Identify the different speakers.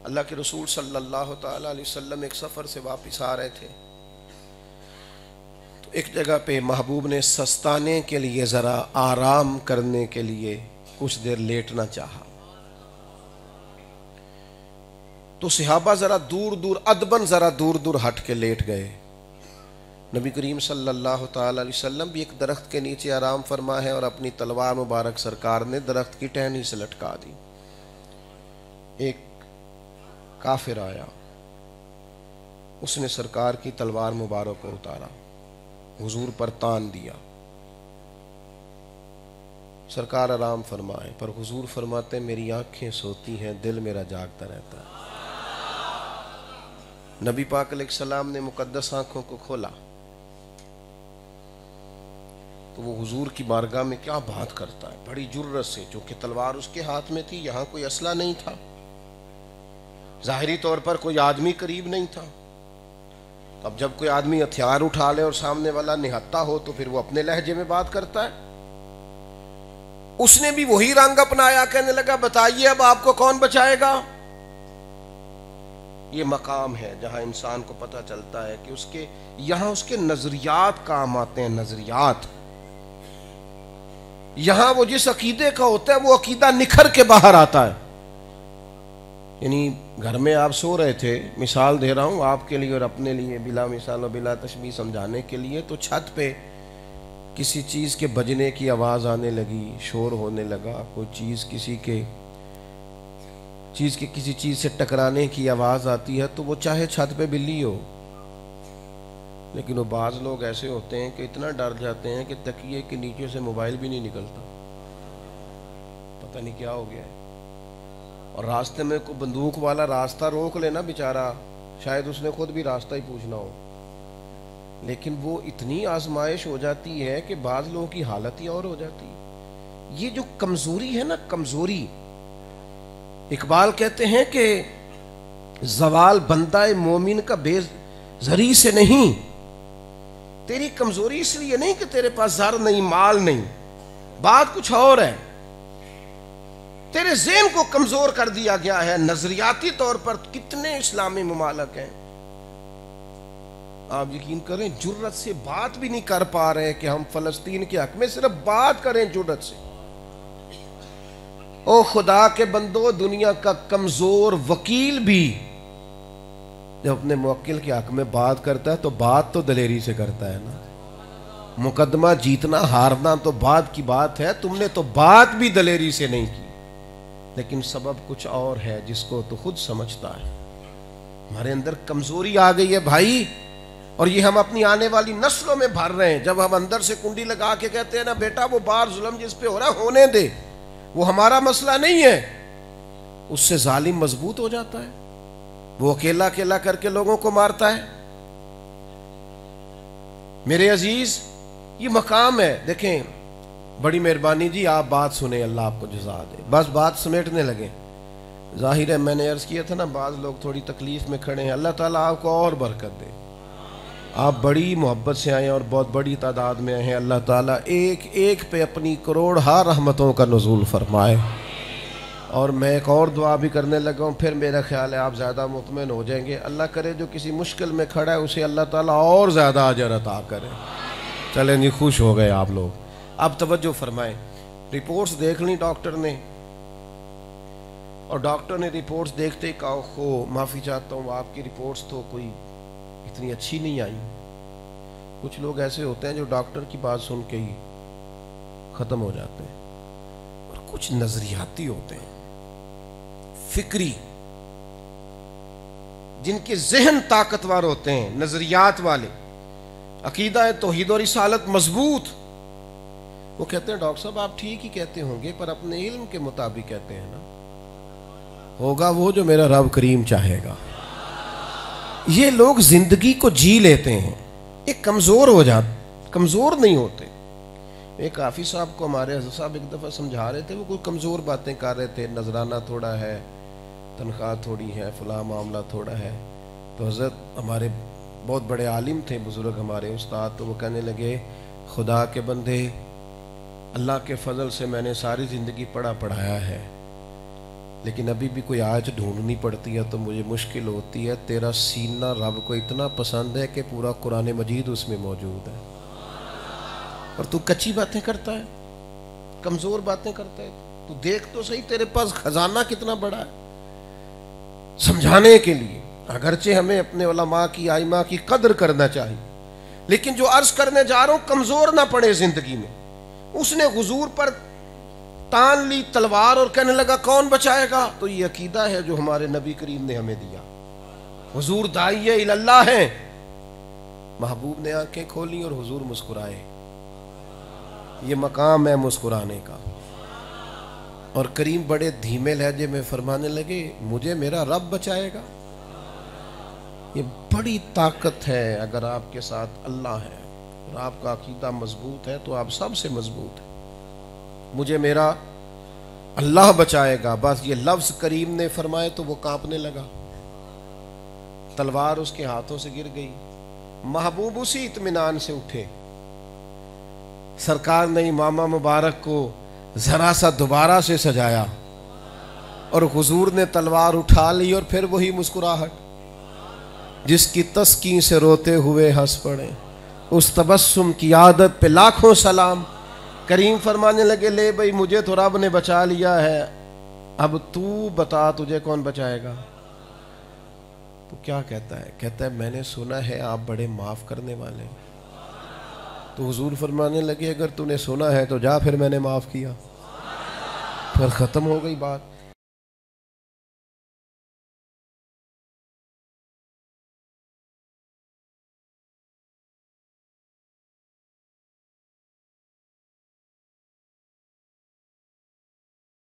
Speaker 1: اللہ کے رسول صلی اللہ تعالیٰ علیہ وسلم ایک سفر سے واپس آ رہے تھے تو ایک جگہ پہ محبوب نے سستانے کے لیے ذرا آرام کرنے کے لیے کچھ دیر لیٹنا چاہا تو صحابہ ذرا دور دور ہٹ کے لیٹ گئے. نبی کریم صلی اللہ تعالی علیہ وسلم بھی ایک درخت کے نیچے آرام فرما ہے اور اپنی تلوار مبارک سرکار نے درخت کی ٹہنی سے لٹکا دی. ایک کافر آیا, اس نے سرکار کی تلوار مبارک کو اتارا, حضور پر تان دیا. سرکار آرام فرمائے پر حضور فرماتے میری آنکھیں سوتی ہیں, دل میرا جاگتا رہتا ہے. نبی پاک علیہ السلام نے مقدس آنکھوں کو کھولا تو وہ حضور کی بارگاہ میں کیا بات کرتا ہے, بڑی جرت سے, چونکہ تلوار اس کے ہاتھ میں تھی, یہاں کوئی اسلحہ نہیں تھا, ظاہری طور پر کوئی آدمی قریب نہیں تھا. اب جب کوئی آدمی ہتھیار اٹھا لے اور سامنے والا نہتا ہو تو پھر وہ اپنے لہجے میں بات کرتا ہے. اس نے بھی وہی رنگ اپنایا, کہنے لگا بتائیے اب آپ کو کون بچائے گا. یہ مقام ہے جہاں انسان کو پتہ چلتا ہے کہ یہاں اس کے نظریات کام آتے ہیں. نظریات یہاں وہ جس عقیدے کا ہوتا ہے وہ عقیدہ نکھر کے باہر آتا ہے. یعنی گھر میں آپ سو رہے تھے, مثال دے رہا ہوں آپ کے لیے اور اپنے لیے بلا مثال و بلا تشبیہ سمجھانے کے لیے, تو چھت پہ کسی چیز کے بجنے کی آواز آنے لگی, شور ہونے لگا, کوئی چیز کسی چیز سے ٹکرانے کی آواز آتی ہے تو وہ چاہے چھت پہ بلی ہو, لیکن وہ بعض لوگ ایسے ہوتے ہیں کہ اتنا ڈر جاتے ہیں کہ تکیے کے نیچے سے موبائل بھی نہیں نکلتا, پتہ نہیں کیا ہو گیا ہے. اور راستے میں کوئی بندوق والا راستہ روک لینا بیچارہ, شاید اس نے خود بھی راستہ ہی پوچھنا ہو, لیکن وہ اتنی آزمائش ہو جاتی ہے کہ بعض لوگوں کی حالت ہی اور ہو جاتی ہے. یہ جو کمزوری ہے نا, کمزوری, اقبال کہتے ہیں کہ زوال بندہ مومن کا بے زری سے نہیں, تیری کمزوری اس لیے نہیں کہ تیرے پاس زر نہیں, مال نہیں, بات کچھ اور ہے. تیرے ذہن کو کمزور کر دیا گیا ہے. نظریاتی طور پر کتنے اسلامی ممالک ہیں, آپ یقین کریں جرت سے بات بھی نہیں کر پا رہے کہ ہم فلسطین کے حق میں صرف بات کریں جرت سے. او خدا کے بندو, دنیا کا کمزور وکیل بھی جب اپنے موکل کے حق میں بات کرتا ہے تو بات تو دلیری سے کرتا ہے نا. مقدمہ جیتنا ہارنا تو بات کی بات ہے, تم نے تو بات بھی دلیری سے نہیں کی, لیکن سبب کچھ اور ہے جس کو تو خود سمجھتا ہے. ہمارے اندر کمزوری آ گئی ہے بھائی, اور یہ ہم اپنی آنے والی نسلوں میں بھر رہے ہیں. جب ہم اندر سے کنڈی لگا کے کہتے ہیں نا بیٹا وہ بار ظلم جس پہ ہو رہا ہونے دے, وہ ہمارا مسئلہ نہیں ہے, اس سے ظالم مضبوط ہو جاتا ہے. وہ اکیلا کر کے لوگوں کو مارتا ہے. میرے عزیز یہ مقام ہے. دیکھیں بڑی مہربانی جی, آپ بات سنیں, اللہ آپ کو جزا دے. بس بات سمیٹنے لگے. ظاہر ہے میں نے عرض کیا تھا نا, بعض لوگ تھوڑی تکلیف میں کھڑے ہیں, اللہ تعالیٰ آپ کو اور برکت دے. آپ بڑی محبت سے آئے ہیں اور بہت بڑی تعداد میں آئے ہیں. اللہ تعالیٰ ایک ایک پہ اپنی کروڑ رحمتوں کا نزول فرمائے. اور میں ایک اور دعا بھی کرنے لگا ہوں, پھر میرا خیال ہے آپ زیادہ مطمئن ہو جائیں گے. اللہ کرے جو کسی مشکل میں کھڑا ہے اسے اللہ تعالیٰ اور زیادہ اجر عطا کرے. چلیں جی, خوش ہو گئے آپ لوگ. اب توجہ فرمائیں. رپورٹس دیکھ لیں ڈاکٹر نے, اور ڈاکٹر نے رپورٹس دیکھتے ہی کہا خو معافی چاہتا ہوں آپ کی رپورٹس تو کوئی اتنی اچھی نہیں آئی. کچھ لوگ ایسے ہوتے ہیں جو ڈاکٹر کی بات سن کے ہی ختم ہو جاتے ہیں, اور کچھ نظریاتی ہوتے ہیں, فکری, جن کے ذہن طاقتور ہوتے ہیں, نظریات والے, عقیدہ توحید و رسالت مضبوط. وہ کہتے ہیں ڈاکٹر صاحب آپ ٹھیک ہی کہتے ہوں گے پر اپنے علم کے مطابق کہتے ہیں نا, ہوگا وہ جو میرا رب کریم چاہے گا. یہ لوگ زندگی کو جی لیتے ہیں, ایک کمزور ہو جاتے, کمزور نہیں ہوتے. ایک حافظ صاحب کو ہمارے حضرت صاحب ایک دفعہ سمجھا رہے تھے, وہ کوئی کمزور باتیں کر رہے تھے, نذرانہ تھوڑا ہے, تنخواہ تھوڑی ہے, فلاں معاملہ تھوڑا ہے. تو حضرت ہمارے بہت بڑے عالم تھے, بزرگ ہمارے استاد, تو وہ کہنے لگے خدا کے بندے اللہ کے فضل سے میں نے ساری زندگی پڑھایا ہے, لیکن ابھی بھی کوئی آیت ڈھونڈنی پڑتی ہے تو مجھے مشکل ہوتی ہے. تیرا سینہ رب کو اتنا پسند ہے کہ پورا قرآن مجید اس میں موجود ہے، اور تو کچی باتیں کرتا ہے، کمزور باتیں کرتا ہے. تو دیکھ تو صحیح تیرے پاس خزانہ کتنا بڑا ہے سمجھانے کے لیے. اگرچہ ہمیں اپنے علماء کی آئمہ کی قدر کرنا چاہیے، لیکن جو عرض کرنے جا رہا ہوں کمزور نہ پڑے زندگی میں. اس نے حضور پر تان لی تلوار اور کہنے لگا کون بچائے گا. تو یہ عقیدہ ہے جو ہمارے نبی کریم نے ہمیں دیا. حضور داعیہ اللہ ہیں. محبوب نے آنکھیں کھولی اور حضور مسکرائے. یہ مقام ہے مسکرانے کا. اور کریم بڑے دھیمے لہجے میں فرمانے لگے مجھے میرا رب بچائے گا. یہ بڑی طاقت ہے اگر آپ کے ساتھ اللہ ہے اور آپ کا عقیدہ مضبوط ہے تو آپ سب سے مضبوط ہیں. مجھے میرا اللہ بچائے گا. بس یہ لفظ کریم نے فرمائے تو وہ کانپنے لگا. تلوار اس کے ہاتھوں سے گر گئی. محبوب اسی اطمینان سے اٹھے. سرکار نے امامہ مبارک کو ذرا سا دوبارہ سے سجایا اور حضور نے تلوار اٹھا لی اور پھر وہی مسکراہٹ. جس کی تسکین سے روتے ہوئے ہنس پڑے اس تبسم کی عادت پہ لاکھوں سلام. کریم فرمانے لگے لے بھئی مجھے تو رب نے بچا لیا ہے، اب تو بتا تجھے کون بچائے گا. تو کیا کہتا ہے؟ کہتا ہے میں نے سنا ہے آپ بڑے معاف کرنے والے. تو حضور فرمانے لگے اگر تو نے سنا ہے تو جا پھر میں نے معاف کیا. پھر ختم ہو گئی بات.